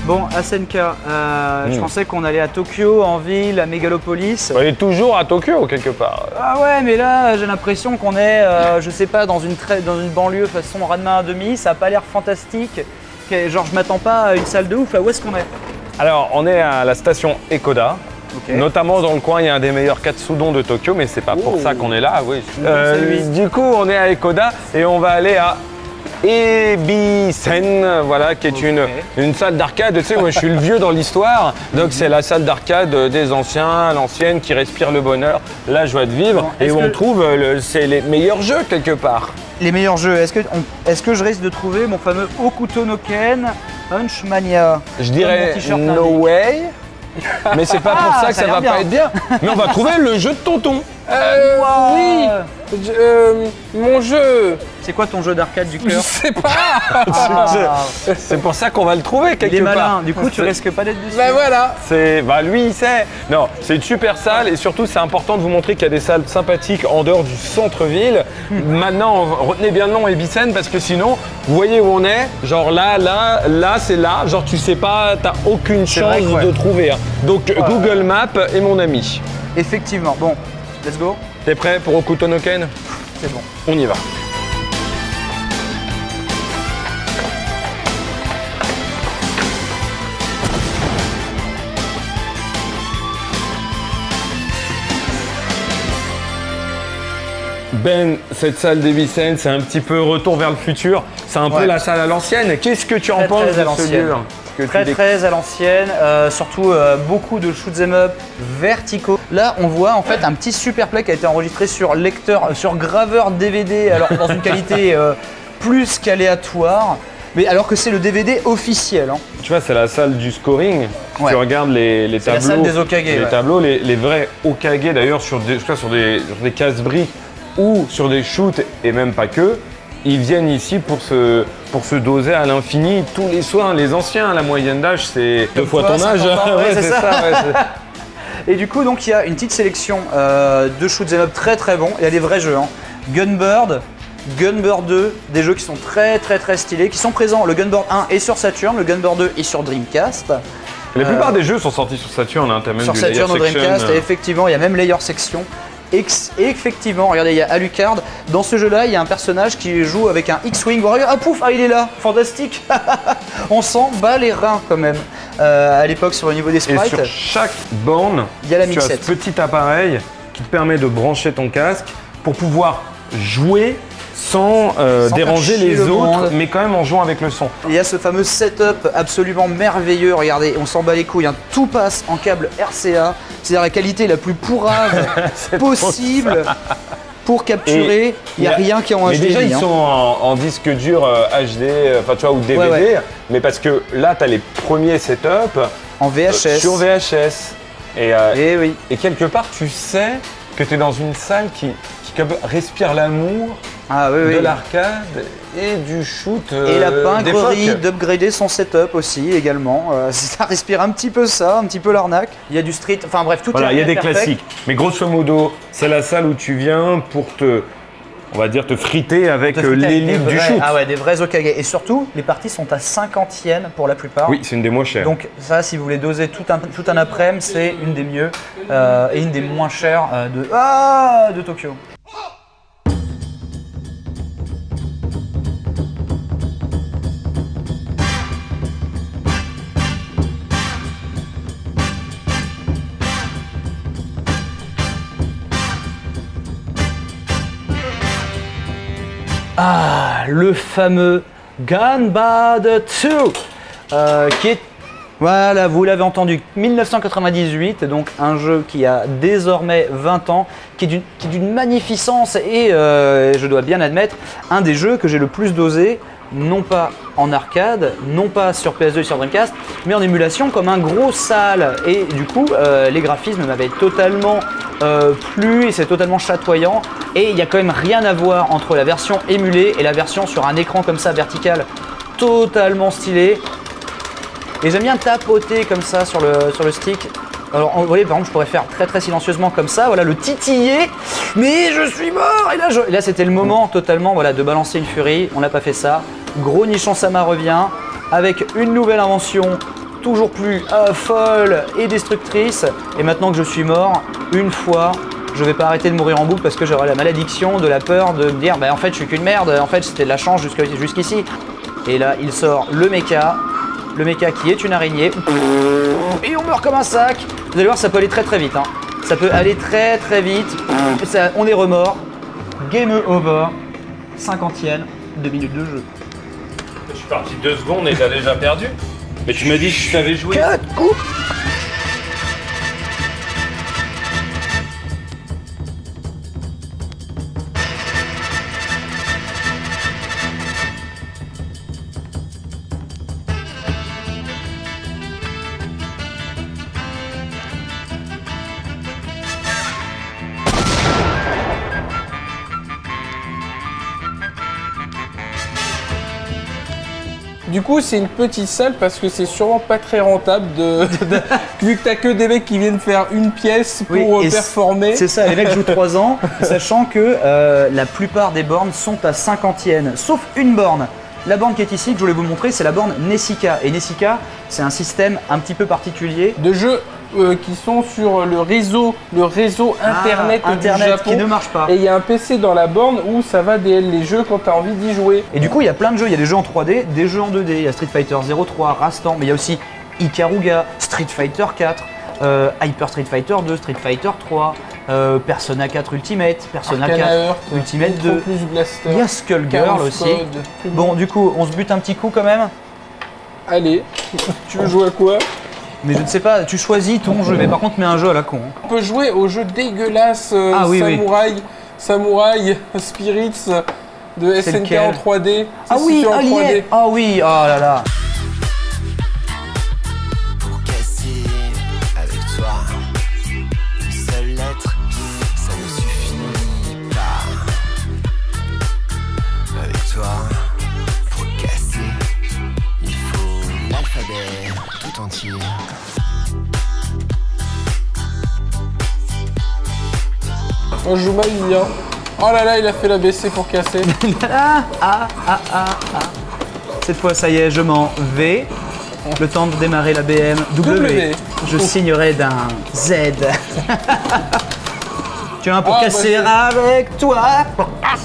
Bon, SNK, je pensais qu'on allait à Tokyo, en ville, à Mégalopolis. On est toujours à Tokyo, quelque part. Ah ouais, mais là, j'ai l'impression qu'on est, je sais pas, dans une banlieue façon Ranma 1,5. Ça a pas l'air fantastique. Genre, je m'attends pas à une salle de ouf. Là, où est-ce qu'on est? Alors, on est à la station Ekoda. Okay. Notamment dans le coin, il y a un des meilleurs katsudon de Tokyo, mais c'est pas pour ça qu'on est là, oui. Du coup, on est à Ekoda et on va aller à Ebisen, voilà, qui est une salle d'arcade. Tu sais, moi je suis le vieux dans l'histoire, donc c'est la salle d'arcade des anciens, l'ancienne qui respire le bonheur, la joie de vivre, et où on trouve c'est les meilleurs jeux quelque part. Les meilleurs jeux, est-ce que je risque de trouver mon fameux Hokuto no Ken Punchmania? Je dirais no way, mais c'est pas pour ça que ça va pas être bien. Mais on va trouver le jeu de tonton. Wow. Oui, mon jeu. C'est quoi ton jeu d'arcade du cœur? Je sais pas. C'est pour ça qu'on va le trouver quelque part. Il est malin, du coup tu risques pas d'être dessus. Ben voilà. Lui il sait. Non, c'est une super salle et surtout c'est important de vous montrer qu'il y a des salles sympathiques en dehors du centre-ville. Maintenant, retenez bien le nom Ebisen parce que sinon, vous voyez où on est. Genre là, c'est là. Genre tu sais pas, t'as aucune chance de trouver. Hein. Donc Google Maps est mon ami. Effectivement. Bon, let's go. T'es prêt pour Hokuto no Ken? C'est bon. On y va. Ben, cette salle d'Ebisen, c'est un petit peu retour vers le futur. C'est un peu la salle à l'ancienne. Qu'est-ce que tu en penses de ce lieu? Très à l'ancienne, surtout beaucoup de shoot'em up verticaux. Là, on voit en fait un petit super play qui a été enregistré sur lecteur, sur graveur DVD, alors dans une qualité plus qu'aléatoire. Mais alors que c'est le DVD officiel. Hein. Tu vois, c'est la salle du scoring. Ouais. Tu regardes les tableaux. La salle des Hokage. Les tableaux, les vrais Hokage d'ailleurs, sur des casse-briques ou sur des shoots et même pas que. Ils viennent ici pour se doser à l'infini tous les soirs. Les anciens, la moyenne d'âge, c'est 2 fois ton âge. Ouais, c'est ça. Et du coup, donc il y a une petite sélection de shoot'em up très bons. Il y a des vrais jeux. Hein. Gunbird 2, des jeux qui sont très stylés, qui sont présents. Le Gunbird 1 est sur Saturn, le Gunbird 2 est sur Dreamcast. La plupart des jeux sont sortis sur Saturn, hein. T'as même sur du Saturn ou Layer Dreamcast, Section. et effectivement, il y a même Layer Section. Et effectivement, regardez, il y a Alucard. Dans ce jeu-là, il y a un personnage qui joue avec un X-Wing. Oh, regarde, ah pouf, il est là, fantastique. On s'en bat les reins quand même. À l'époque, sur le niveau des sprites. Et sur chaque borne, il y a la tu as ce petit appareil qui te permet de brancher ton casque pour pouvoir jouer sans déranger les autres, mais quand même en jouant avec le son. Il y a ce fameux setup absolument merveilleux, regardez, on s'en bat les couilles, hein. Tout passe en câble RCA, c'est-à-dire la qualité la plus pourrave possible pour capturer, il n'y a rien qui est en HDMI. Mais déjà, ils sont en disque dur HD, enfin tu vois, ou DVD, mais parce que là, tu as les premiers setups en VHS. Sur VHS. Et oui. Et quelque part, tu sais que tu es dans une salle qui respire l'amour de l'arcade et du shoot. Et la pingrerie d'upgrader son setup aussi également. Ça respire un petit peu ça, un petit peu l'arnaque. Il y a du street, enfin bref, tout voilà, il y a des classiques. Mais grosso modo, c'est la salle où tu viens pour on va dire te friter avec l'élite du shoot. Ah ouais, des vrais Hokage. Et surtout, les parties sont à 50 yens pour la plupart. Oui, c'est une des moins chères. Donc ça, si vous voulez doser tout un après-midi, c'est une des mieux et une des moins chères de Tokyo. Ah, le fameux Gunbird 2 qui est, voilà, vous l'avez entendu, 1998, donc un jeu qui a désormais 20 ans, qui est d'une magnificence et je dois bien admettre, un des jeux que j'ai le plus dosé non pas en arcade, non pas sur PS2 et sur Dreamcast, mais en émulation comme un gros sale. Et du coup, les graphismes m'avaient totalement plu et c'est totalement chatoyant. Et il n'y a quand même rien à voir entre la version émulée et la version sur un écran comme ça vertical, totalement stylé. Et j'aime bien tapoter comme ça sur le stick. Alors vous voyez, par exemple, je pourrais faire très silencieusement comme ça, voilà, le titiller, mais je suis mort. Et là c'était le moment totalement, voilà, de balancer une furie. On n'a pas fait ça. Gros Nichon Sama revient avec une nouvelle invention toujours plus folle et destructrice. Et maintenant que je suis mort, une fois, je vais pas arrêter de mourir en boucle parce que j'aurai la malédiction de la peur de me dire bah en fait je suis qu'une merde, en fait c'était de la chance jusqu'ici. Et là il sort le mecha qui est une araignée. Et on meurt comme un sac. Vous allez voir, ça peut aller très vite. Hein. Ça peut aller très vite. On est remords. Game over. 50e, 2 minutes de jeu. Je suis parti 2 secondes et t'as déjà perdu. Mais tu m'as dit que je t'avais joué. Cut, coupe. Du coup, c'est une petite salle parce que c'est sûrement pas très rentable vu que t'as que des mecs qui viennent faire une pièce pour performer. C'est ça, les mecs jouent 3 ans, sachant que la plupart des bornes sont à 50 sauf une borne. La borne qui est ici, que je voulais vous montrer, c'est la borne Nessica. Et Nessica, c'est un système un petit peu particulier. De jeux qui sont sur le réseau internet du Japon, qui ne marche pas. Et il y a un PC dans la borne où ça va DL les jeux quand tu as envie d'y jouer. Et du coup, il y a plein de jeux. Il y a des jeux en 3D, des jeux en 2D. Il y a Street Fighter 03, Rastan, mais il y a aussi Ikaruga, Street Fighter 4, Hyper Street Fighter 2, Street Fighter 3, Persona 4 Ultimate, Persona 4 Ultimate 2. Il y a Skullgirl aussi. Bon, du coup, on se bute un petit coup quand même. Allez, tu veux jouer à quoi? Mais je ne sais pas, tu choisis ton jeu, mais par contre mets un jeu à la con. On peut jouer au jeu dégueulasse Samurai Spirits de SNK en 3D. Ah oui, en 3D. Ah oui, oh là là. Pour casser avec toi, une seule lettre, ça ne suffit pas. Avec toi, pour casser, il faut l'alphabet tout entier. On joue Mali, hein. Oh là là, il a fait la BC pour casser. Cette fois, ça y est, je m'en vais. Le temps de démarrer la BM W. Je signerai d'un Z. Tu as un pour casser avec toi.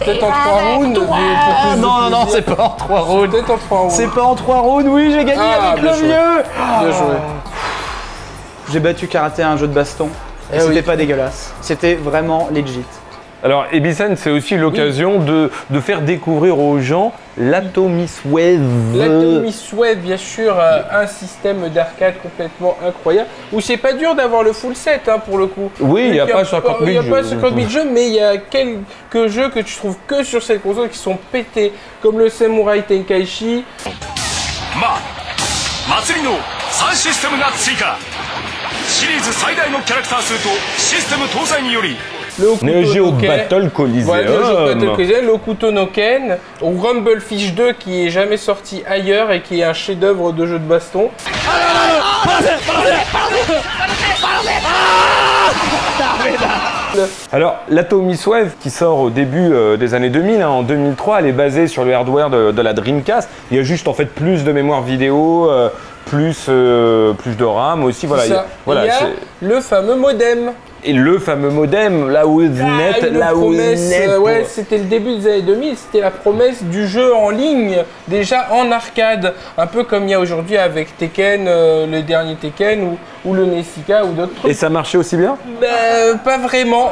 Peut-être en 3 rounds. Non, c'est pas en 3 rounds. Peut-être en 3 rounds. C'est pas en 3 rounds, oui, j'ai gagné avec le vieux. Bien joué. J'ai battu Karaté à un jeu de baston. Et c'était pas dégueulasse. C'était vraiment legit. Alors, Ebisen, c'est aussi l'occasion de faire découvrir aux gens l'Atomic Wave. L'Atomic Wave, bien sûr, un système d'arcade complètement incroyable. Où c'est pas dur d'avoir le full set, hein, pour le coup. Oui, il n'y a pas 50 000 jeux. Il n'y a pas 50 000 jeux, mais il y a quelques jeux que tu trouves que sur cette console qui sont pétés. Comme le Samurai Tenkaichi. Le Neo Geo Battle Coliseum. Ouais, Neo Geo Battle Coliseum, le Hokuto no Ken, ou Rumble Fish 2 qui est jamais sorti ailleurs et qui est un chef-d'œuvre de jeu de baston. Alors, l'Atomic Wave qui sort au début des années 2000, hein, en 2003, elle est basée sur le hardware de la Dreamcast. Il y a juste en fait plus de mémoire vidéo, plus de RAM aussi. Voilà, il y a le fameux modem. Et le fameux modem, là où net, ouais, c'était le début des années 2000, c'était la promesse du jeu en ligne, déjà en arcade, un peu comme il y a aujourd'hui avec Tekken, le dernier Tekken, ou le Nessica, ou d'autres trucs. Et ça marchait aussi bien? Pas vraiment.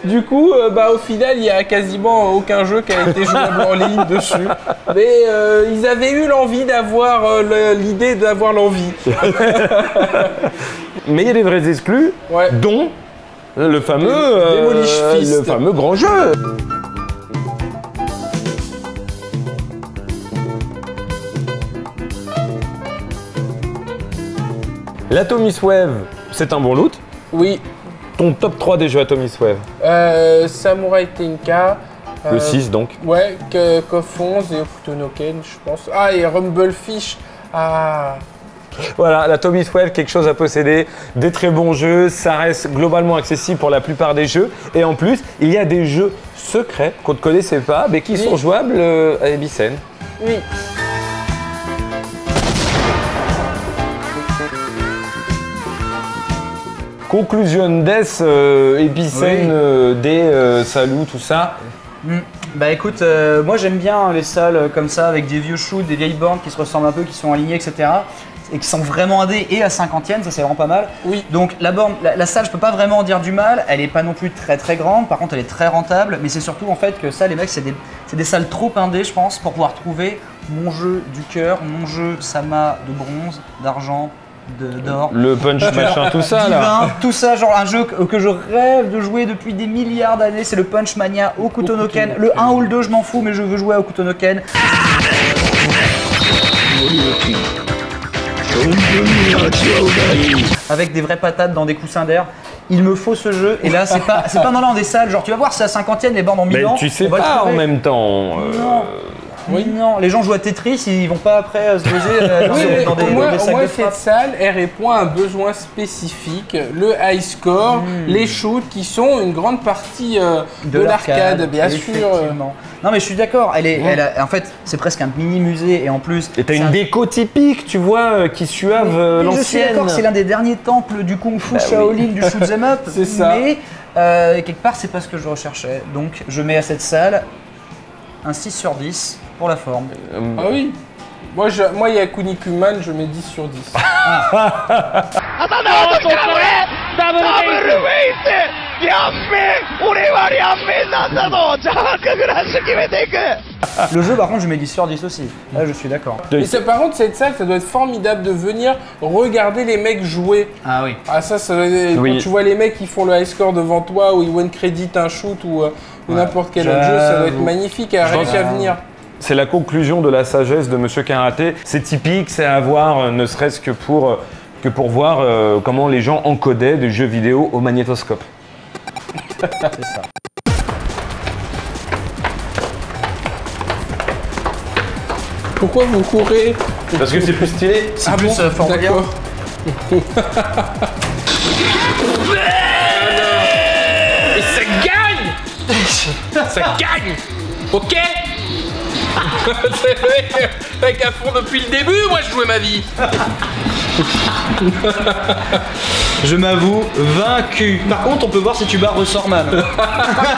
Du coup, au final, il n'y a quasiment aucun jeu qui a été jouable en ligne dessus. Mais ils avaient eu l'envie d'avoir l'idée d'avoir l'envie. Mais il y a des vrais exclus, dont le fameux, Demolish Fist. le fameux grand jeu. L'Atomiswave, c'est un bon loot. Oui. Ton top 3 des jeux Atomiswave. Samurai Tenka. Le 6 donc. Ouais, KOF 11 et Hokuto no Ken, je pense. Ah, et Rumblefish. Ah. Voilà, l'Atomiswave, quelque chose à posséder, des très bons jeux, ça reste globalement accessible pour la plupart des jeux. Et en plus, il y a des jeux secrets qu'on ne connaissait pas, mais qui sont jouables à Ebisen. Oui. Conclusion Death, Ebisen, des Salou, tout ça. Bah écoute, moi j'aime bien les salles comme ça, avec des vieux shoots, des vieilles bornes qui se ressemblent un peu, qui sont alignées, etc. Et qui sont vraiment indés et à 50e, ça c'est vraiment pas mal. Oui. Donc la borne, la salle, je peux pas vraiment en dire du mal, elle est pas non plus très grande, par contre elle est très rentable, mais c'est surtout en fait que ça, les mecs, c'est des salles trop indées, je pense, pour pouvoir trouver mon jeu du cœur, mon jeu Sama de bronze, d'argent, d'or. Le punch machin, tout ça divin, là. tout ça, genre un jeu que je rêve de jouer depuis des milliards d'années, c'est le Punch Mania Hokuto no Ken. Le 1 ou le 2, je m'en fous, mais je veux jouer à Hokuto no Ken. Avec des vraies patates dans des coussins d'air. Il me faut ce jeu, et là c'est pas dans des salles, genre tu vas voir, c'est à 50e, les bornes en 1000 Mais ans. tu sais on va le pas en trouver. même temps. Non. Oui, non, les gens jouent à Tetris, ils vont pas après se poser dans des Au sacs moins de cette frappe. salle, elle répond à un besoin spécifique, le high score, les shoots qui sont une grande partie de l'arcade, bien sûr. Effectivement. Non mais je suis d'accord, en fait c'est presque un mini musée et en plus... Et t'as une déco typique, tu vois, qui suave Je suis d'accord, l'ancienne. c'est l'un des derniers temples du Kung Fu Shaolin, du shoot 'em up. C'est ça. Mais quelque part c'est pas ce que je recherchais. Donc je mets à cette salle un 6 sur 10 pour la forme. Ah oui. Moi, il y a Kunikuman, je mets 10 sur 10. Le jeu par contre je mets 10 sur 10 aussi. Là je suis d'accord. Et ça, par contre, cette salle, ça doit être formidable de venir regarder les mecs jouer. Ah oui. Ah ça doit être- Oui. Quand tu vois les mecs qui font le high score devant toi ou ils one credit un shoot ou n'importe quel autre jeu, ça doit être J'avoue. magnifique à rien qu'à venir. C'est la conclusion de la sagesse de Monsieur Karaté. C'est typique, c'est à voir, ne serait-ce que pour voir comment les gens encodaient des jeux vidéo au magnétoscope. C'est ça. Pourquoi vous courez? Parce que c'est plus stylé. C'est plus Fort Boyard. D'accord. Et ça gagne. Ça gagne. Ok. C'est vrai, mec à fond depuis le début, moi je jouais ma vie. Je m'avoue vaincu. Par contre on peut voir si tu bats Ressortman.